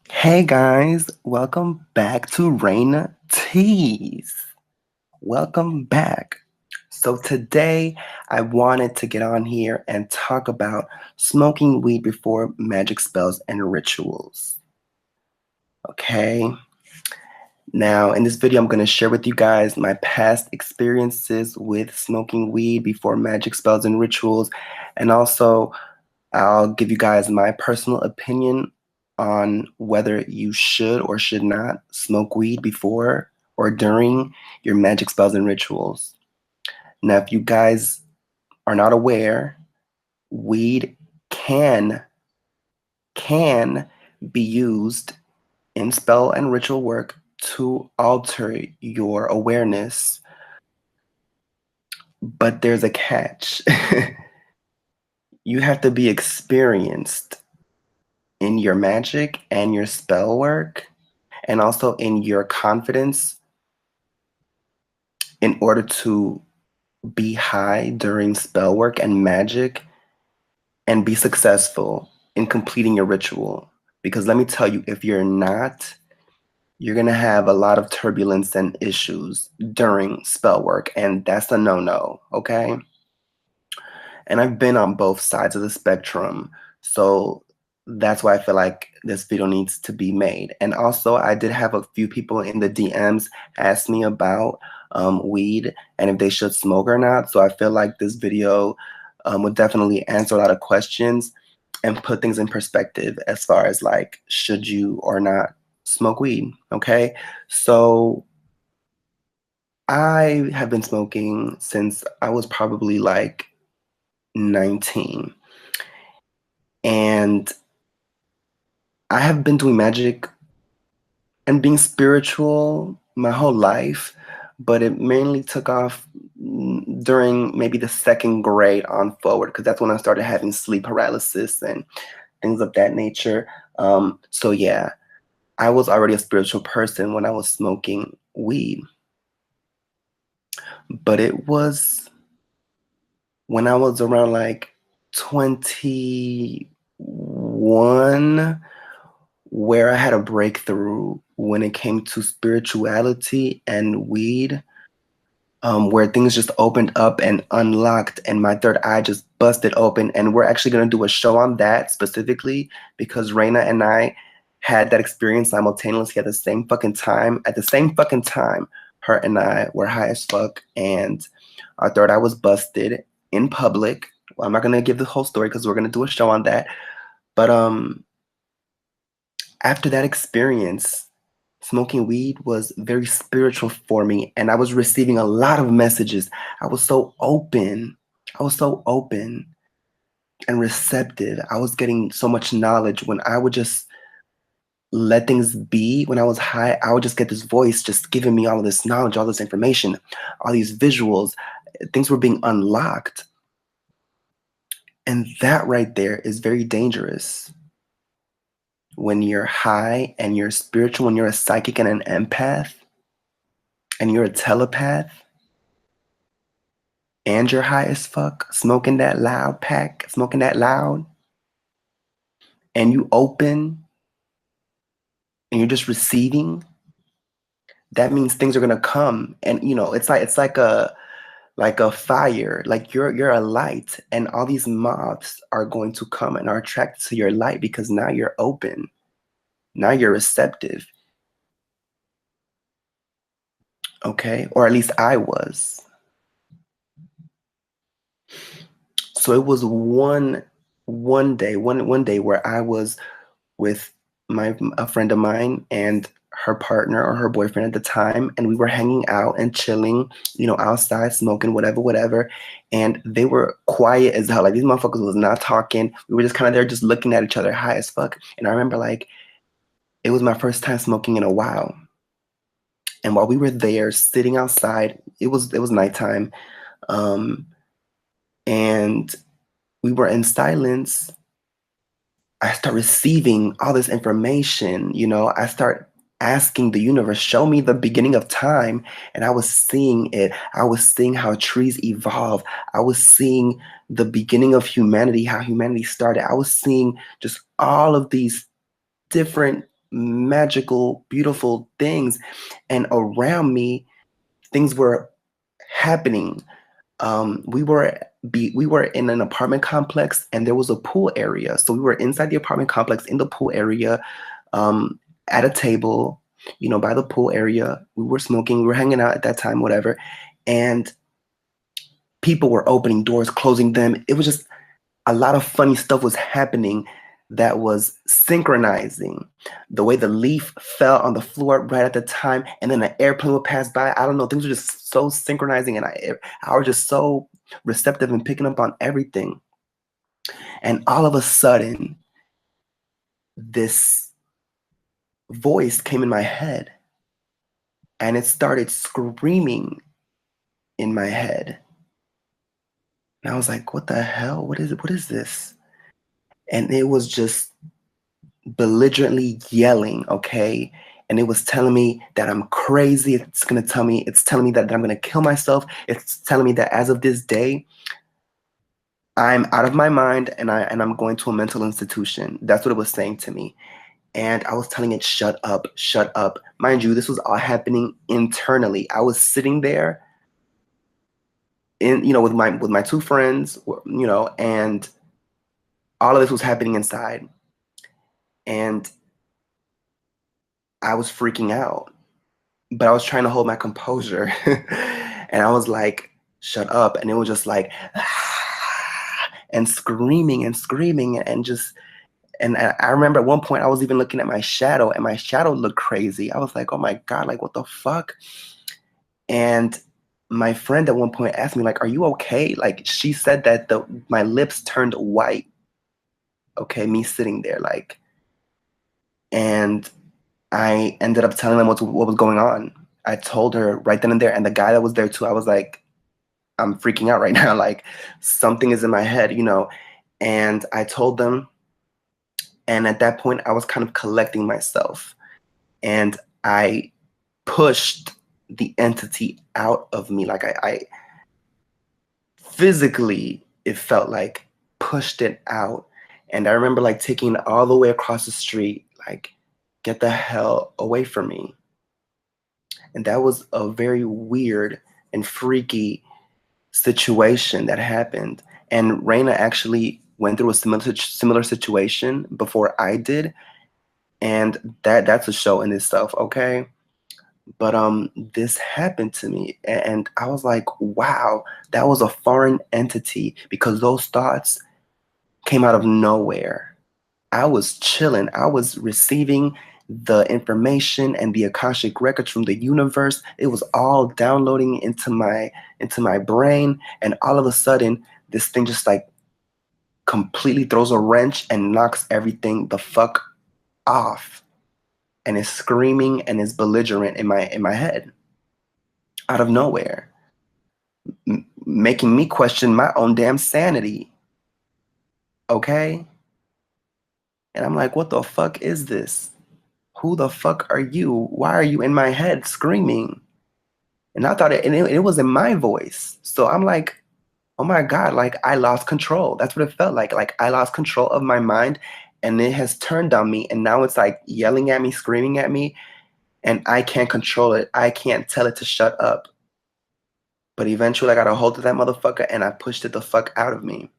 Hey guys, welcome back to reynateas. Welcome back. So today I wanted to get on here and talk about smoking weed before magic spells and rituals. Okay. Now, in this video, I'm going to share with you guys my past experiences with smoking weed before magic spells and rituals, and also I'll give you guys my personal opinion on whether you should or should not smoke weed before or during your magic spells and rituals. Now, if you guys are not aware, weed can be used in spell and ritual work to alter your awareness, but there's a catch. You have to be experienced in your magic and your spell work, and also in your confidence in order to be high during spell work and magic and be successful in completing your ritual. Because let me tell you, if you're not, you're going to have a lot of turbulence and issues during spell work, and that's a no-no, okay? And I've been on both sides of the spectrum, so that's why I feel like this video needs to be made. And also, I did have a few people in the DMs ask me about weed and if they should smoke or not. So I feel like this video would definitely answer a lot of questions and put things in perspective as far as like, should you or not smoke weed, okay? So I have been smoking since I was probably like 19. And I have been doing magic and being spiritual my whole life, but it mainly took off during maybe the second grade on forward, because that's when I started having sleep paralysis and things of that nature. So yeah, I was already a spiritual person when I was smoking weed, but it was when I was around like 21 where I had a breakthrough when it came to spirituality and weed, where things just opened up and unlocked, and my third eye just busted open. And we're actually going to do a show on that specifically because Reyna and I had that experience simultaneously at the same fucking time. At the same fucking time, her and I were high as fuck, and our third eye was busted in public. Well, I'm not going to give the whole story because we're going to do a show on that. But after that experience, smoking weed was very spiritual for me, and I was receiving a lot of messages. I was so open. I was so open and receptive. I was getting so much knowledge when I would just let things be. When I was high, I would just get this voice just giving me all of this knowledge, all this information, all these visuals. Things were being unlocked. And that right there is very dangerous. When you're high and you're spiritual, when you're a psychic and an empath, and you're a telepath, and you're high as fuck, smoking that loud pack, smoking that loud, and you open and you're just receiving, that means things are gonna come. And you know, it's like a fire, like you're a light, and all these moths are going to come and are attracted to your light because now you're open. Now you're receptive. Okay? Or at least I was. So it was one day where I was with a friend of mine and her partner or her boyfriend at the time, and we were hanging out and chilling, outside smoking whatever, and they were quiet as hell. Like these motherfuckers was not talking. We were just kind of there, just looking at each other, high as fuck. And I remember like it was my first time smoking in a while, and while we were there sitting outside, it was nighttime, and we were in silence. I start receiving all this information, I start asking the universe, show me the beginning of time. And I was seeing it. I was seeing how trees evolve. I was seeing the beginning of humanity, how humanity started. I was seeing just all of these different magical, beautiful things. And around me, things were happening. We were in an apartment complex, and there was a pool area. So we were inside the apartment complex in the pool area, um, at a table, by the pool area. We were smoking, we were hanging out at that time, whatever. And people were opening doors, closing them. It was just a lot of funny stuff was happening that was synchronizing. The way the leaf fell on the floor right at the time, and then an airplane would pass by. I don't know. Things were just so synchronizing, and I was just so receptive and picking up on everything. And all of a sudden, this voice came in my head, and it started screaming in my head. And I was like, "What the hell? What is it? What is this?" And it was just belligerently yelling, okay? And it was telling me that I'm crazy. It's telling me that I'm gonna kill myself. It's telling me that as of this day, I'm out of my mind, and I'm going to a mental institution. That's what it was saying to me. And I was telling it, shut up, shut up. Mind you, this was all happening internally. I was sitting there with my two friends, and all of this was happening inside. And I was freaking out, but I was trying to hold my composure. And I was like, shut up. And it was just like, and screaming and just, and I remember at one point I was even looking at my shadow, and my shadow looked crazy. I was like, oh my God, like what the fuck? And my friend at one point asked me, like, are you okay? Like, she said that my lips turned white. Okay, me sitting there, like, and I ended up telling them what was going on. I told her right then and there, and the guy that was there too. I was like, I'm freaking out right now. Like, something is in my head. And I told them, and at that point, I was kind of collecting myself, and I pushed the entity out of me. Like, I physically, it felt like pushed it out. And I remember like taking it all the way across the street, like, get the hell away from me. And that was a very weird and freaky situation that happened. And Reina actually went through a similar situation before I did. And that's a show in itself, okay? But this happened to me, and I was like, wow, that was a foreign entity, because those thoughts came out of nowhere. I was chilling. I was receiving the information and the Akashic records from the universe. It was all downloading into my brain, and all of a sudden, this thing just like completely throws a wrench and knocks everything the fuck off, and is screaming and is belligerent in my head out of nowhere, making me question my own damn sanity. Okay? And I'm like, what the fuck is this? Who the fuck are you? Why are you in my head screaming? And I thought it wasn't my voice. So I'm like, oh my God, like I lost control. That's what it felt like. Like I lost control of my mind, and it has turned on me. And now it's like yelling at me, screaming at me, and I can't control it. I can't tell it to shut up. But eventually I got a hold of that motherfucker, and I pushed it the fuck out of me.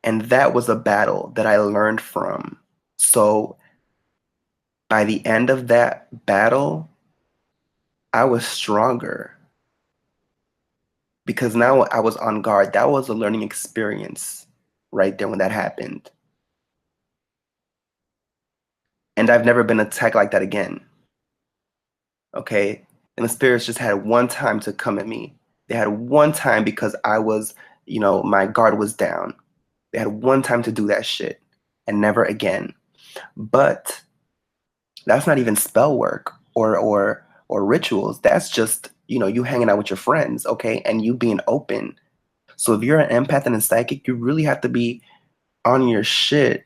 And that was a battle that I learned from. So by the end of that battle, I was stronger, because now I was on guard. That was a learning experience right there when that happened. And I've never been attacked like that again. Okay? And the spirits just had one time to come at me. They had one time, because my guard was down. They had one time to do that shit, and never again. But that's not even spell work or rituals. That's just, you hanging out with your friends, okay? And you being open. So if you're an empath and a psychic, you really have to be on your shit.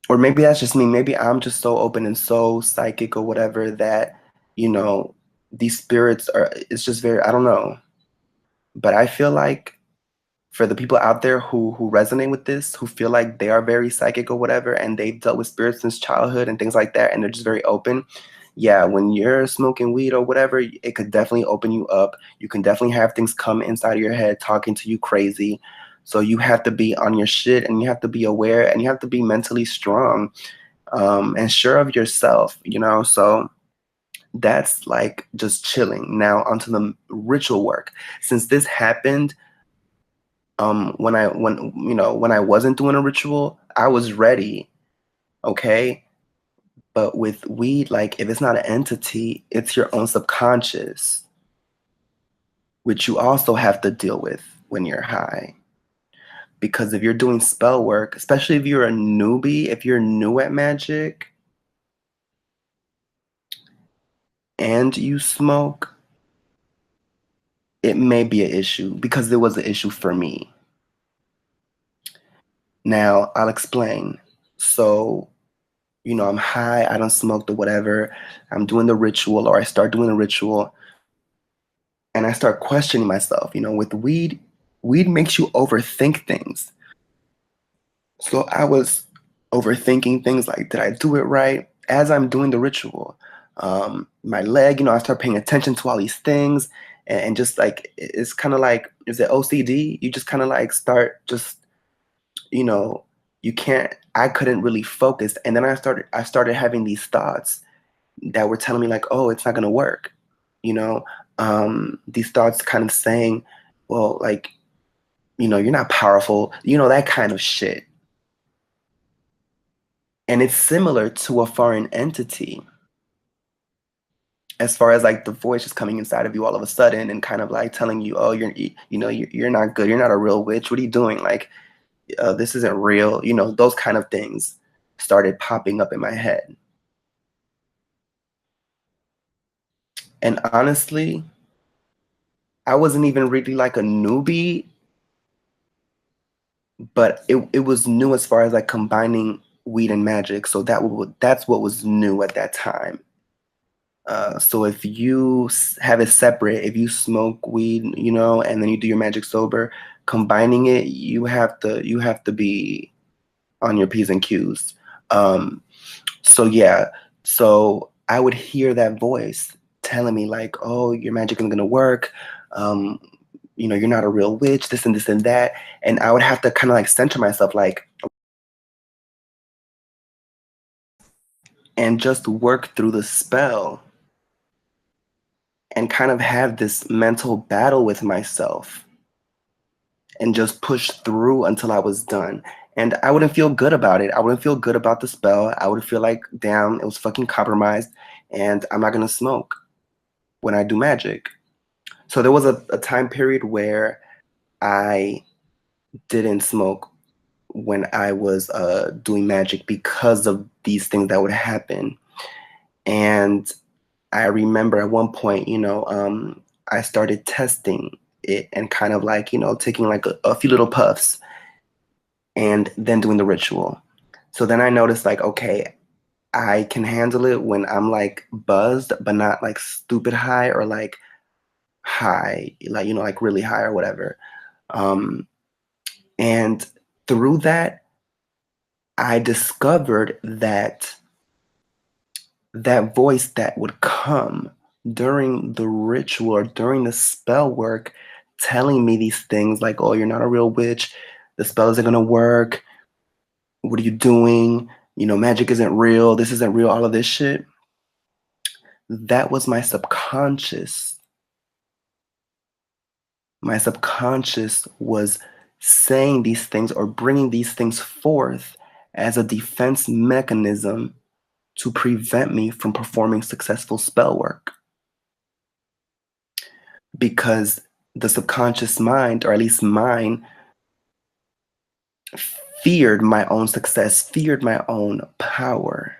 Or maybe that's just me. Maybe I'm just so open and so psychic or whatever that, these spirits it's just very, I don't know. But I feel like For the people out there who resonate with this, who feel like they are very psychic or whatever, and they've dealt with spirits since childhood and things like that, and they're just very open. Yeah, when you're smoking weed or whatever, it could definitely open you up. You can definitely have things come inside of your head talking to you crazy. So you have to be on your shit, and you have to be aware, and you have to be mentally strong, and sure of yourself, you know? So that's like just chilling. Now onto the ritual work. Since this happened, when I wasn't doing a ritual, I was ready, okay? But with weed, like if it's not an entity, it's your own subconscious, which you also have to deal with when you're high. Because if you're doing spell work, especially if you're a newbie, if you're new at magic and you smoke, it may be an issue because it was an issue for me. Now, I'll explain. So, I'm high, I don't smoke or whatever. I'm doing the ritual, or I start doing the ritual, and I start questioning myself. With weed makes you overthink things. So I was overthinking things like, did I do it right? As I'm doing the ritual, my leg, I start paying attention to all these things, and just like, it's kind of like, is it OCD? You just kind of like start just, you know, I couldn't really focus. And then I started having these thoughts that were telling me like, oh, it's not gonna work. You know, these thoughts kind of saying, well, like, you're not powerful, that kind of shit. And it's similar to a foreign entity as far as like the voice just coming inside of you all of a sudden and kind of like telling you, oh, you're not good. You're not a real witch. What are you doing? Like, this isn't real. Those kind of things started popping up in my head. And honestly, I wasn't even really like a newbie, but it was new as far as like combining weed and magic. So that's what was new at that time. So if you have it separate, if you smoke weed, and then you do your magic sober, combining it, you have to be on your P's and Q's. So yeah, so I would hear that voice telling me like, oh, your magic isn't gonna work. Um, you're not a real witch, this and this and that. And I would have to kind of like center myself, like, and just work through the spell and kind of have this mental battle with myself and just push through until I was done. And I wouldn't feel good about it. I wouldn't feel good about the spell. I would feel like, damn, it was fucking compromised, and I'm not gonna smoke when I do magic. So there was a time period where I didn't smoke when I was doing magic because of these things that would happen. And I remember at one point, I started testing it and kind of like, taking like a few little puffs and then doing the ritual. So then I noticed like, okay, I can handle it when I'm like buzzed, but not like stupid high or like high, like, like really high or whatever. And through that, I discovered that that voice that would come during the ritual or during the spell work telling me these things like, oh, you're not a real witch, the spell isn't gonna work, what are you doing, magic isn't real, this isn't real, all of this shit, that was my subconscious. My subconscious was saying these things or bringing these things forth as a defense mechanism to prevent me from performing successful spell work. Because the subconscious mind, or at least mine, feared my own success, feared my own power.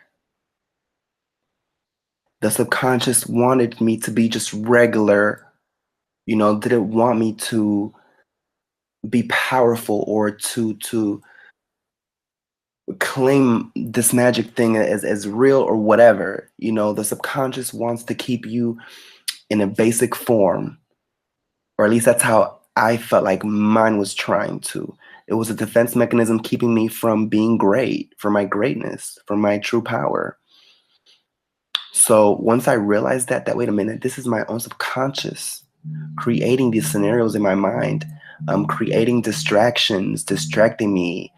The subconscious wanted me to be just regular, didn't want me to be powerful or to claim this magic thing as real or whatever. The subconscious wants to keep you in a basic form, or at least that's how I felt like mine was trying to. It was a defense mechanism keeping me from being great, for my greatness, for my true power. So once I realized that wait a minute, this is my own subconscious creating these scenarios in my mind, creating distractions, distracting me,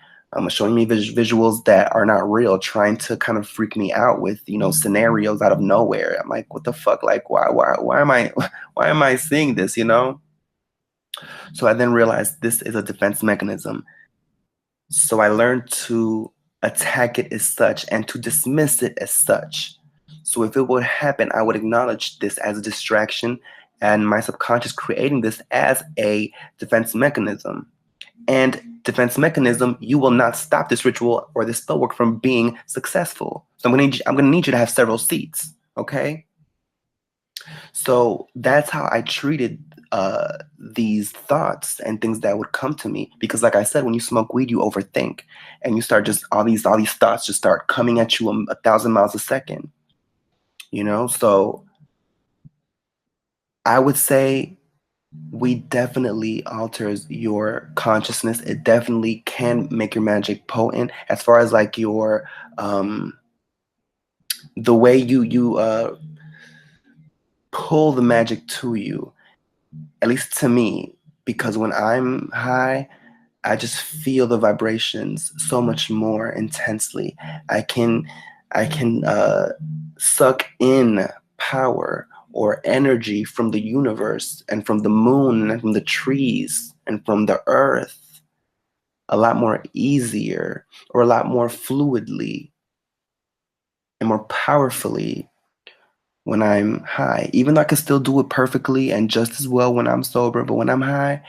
showing me visuals that are not real, trying to kind of freak me out with, scenarios out of nowhere. I'm like, what the fuck? Like, why am I, why am I seeing this? So I then realized this is a defense mechanism. So I learned to attack it as such and to dismiss it as such. So if it would happen, I would acknowledge this as a distraction and my subconscious creating this as a defense mechanism. And defense mechanism, you will not stop this ritual or this spell work from being successful. So I'm gonna need you to have several seats, okay? So that's how I treated these thoughts and things that would come to me. Because, like I said, when you smoke weed, you overthink, and you start just all these thoughts just start coming at you a thousand miles a second. So I would say weed definitely alters your consciousness. It definitely can make your magic potent. As far as like your the way you pull the magic to you, at least to me, because when I'm high, I just feel the vibrations so much more intensely. I can suck in power or energy from the universe and from the moon and from the trees and from the earth a lot more easier or a lot more fluidly and more powerfully when I'm high. Even though I can still do it perfectly and just as well when I'm sober, but when I'm high,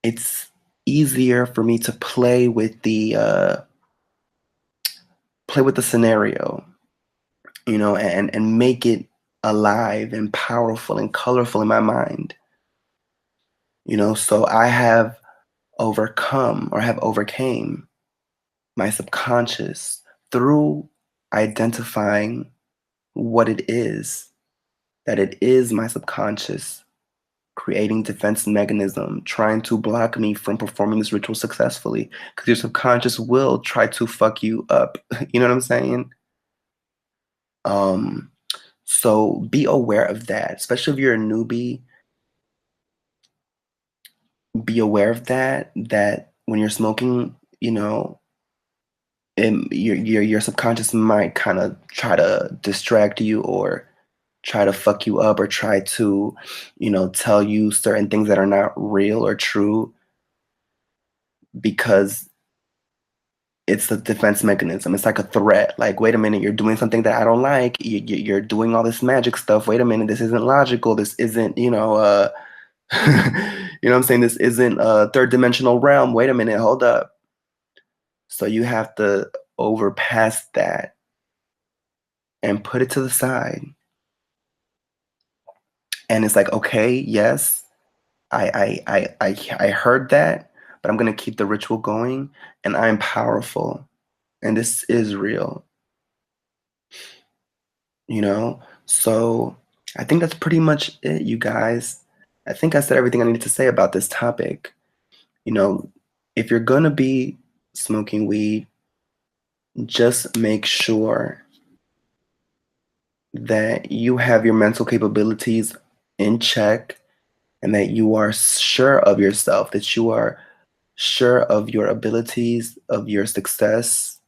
it's easier for me to play with the scenario, and make it alive and powerful and colorful in my mind. So I have overcome or have overcame my subconscious through identifying what it is, that it is my subconscious creating defense mechanism, trying to block me from performing this ritual successfully. Because your subconscious will try to fuck you up. You know what I'm saying? Um, so be aware of that, especially if you're a newbie. Be aware of that when you're smoking, your subconscious might kind of try to distract you or try to fuck you up or try to, tell you certain things that are not real or true because it's a defense mechanism. It's like a threat. Like, wait a minute, you're doing something that I don't like. You're doing all this magic stuff. Wait a minute, this isn't logical. This isn't, you know what I'm saying? This isn't a third dimensional realm. Wait a minute, hold up. So you have to overpass that and put it to the side. And it's like, okay, yes, I heard that, but I'm gonna keep the ritual going, and I'm powerful, and this is real, you know. So I think that's pretty much it, you guys. I think I said everything I needed to say about this topic. You know, if you're gonna be smoking weed, just make sure that you have your mental capabilities in check and that you are sure of yourself, that you are sure of your abilities, of your success,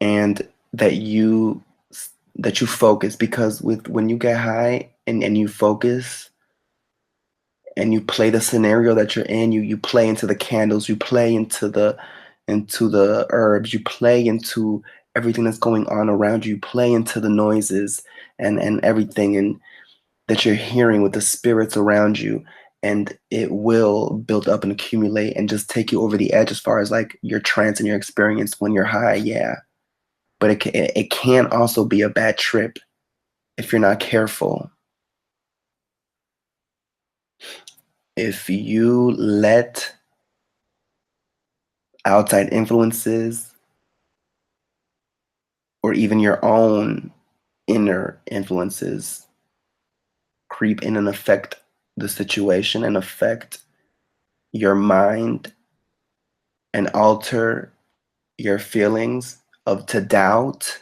and that you focus because when you get high and you focus and you play the scenario that you're in, you play into the candles, you play into the herbs, you play into everything that's going on around you, you play into the noises and everything and that you're hearing with the spirits around you, and it will build up and accumulate and just take you over the edge as far as like your trance and your experience when you're high. Yeah, but it can also be a bad trip if you're not careful. If you let outside influences or even your own inner influences creep in and affect the situation and affect your mind and alter your feelings of to doubt,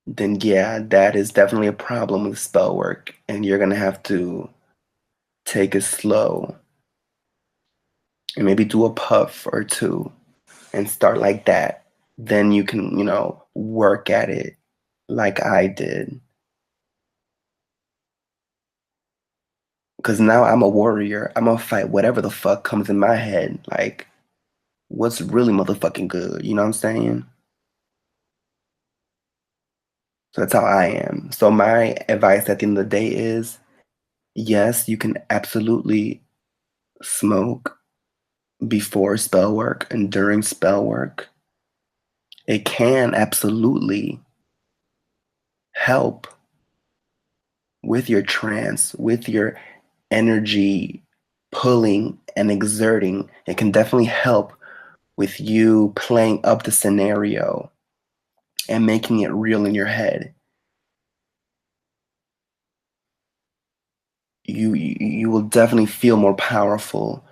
then yeah, that is definitely a problem with spell work. And you're gonna have to take it slow and maybe do a puff or two and start like that. Then you can, work at it like I did. Because now I'm a warrior. I'm gonna fight whatever the fuck comes in my head. Like, what's really motherfucking good? You know what I'm saying? So that's how I am. So my advice at the end of the day is yes, you can absolutely smoke before spell work and during spell work. It can absolutely help with your trance, with your energy pulling and exerting. It can definitely help with you playing up the scenario and making it real in your head. You will definitely feel more powerful.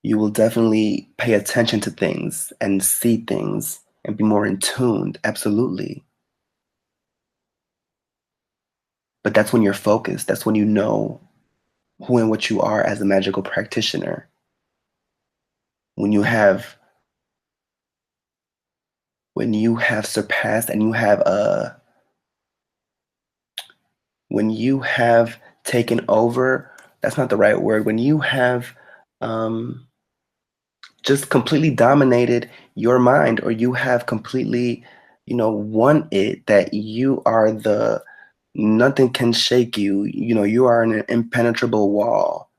You will definitely pay attention to things and see things and be more in tuned. Absolutely. But that's when you're focused. That's when you know who and what you are as a magical practitioner. When you have surpassed and when you have taken over, that's not the right word. When you have um just completely dominated your mind, or you have completely, won it, that you are the nothing can shake you. You are an impenetrable wall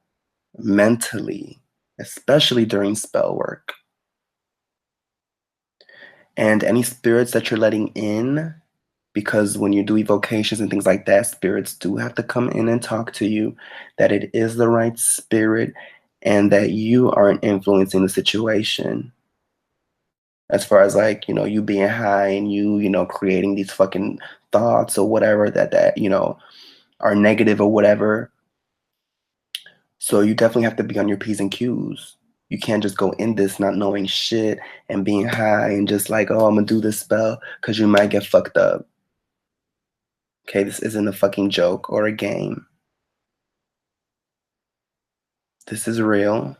mentally, especially during spell work. And any spirits that you're letting in, because when you do evocations and things like that, spirits do have to come in and talk to you, that it is the right spirit and that you aren't influencing the situation. As far as like, you being high and creating these fucking thoughts or whatever that are negative or whatever. So you definitely have to be on your P's and Q's. You can't just go in this not knowing shit and being high and just like, oh, I'm gonna do this spell, because you might get fucked up. Okay, this isn't a fucking joke or a game. This is real.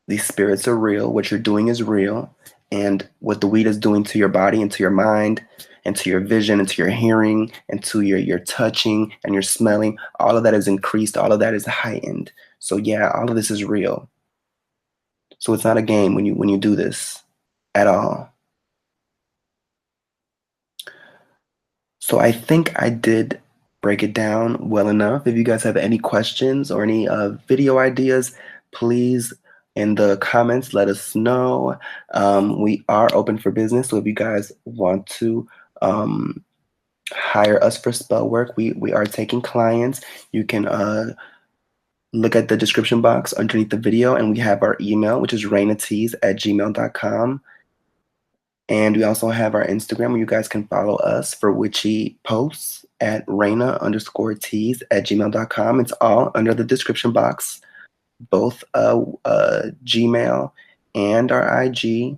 These spirits are real. What you're doing is real. And what the weed is doing to your body and to your mind and to your vision and to your hearing and to your touching and your smelling, all of that is increased. All of that is heightened. So yeah, all of this is real. So it's not a game when you do this at all. So I think I did break it down well enough. If you guys have any questions or any video ideas, please in the comments let us know. We are open for business, so if you guys want to hire us for spell work, we are taking clients. You can look at the description box underneath the video, and we have our email, which is reynateas@gmail.com. And we also have our Instagram where you guys can follow us for witchy posts at reyna_teas@gmail.com. It's all under the description box, both Gmail and our IG.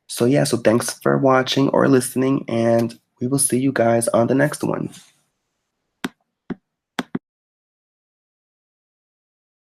So yeah, so thanks for watching or listening, and we will see you guys on the next one.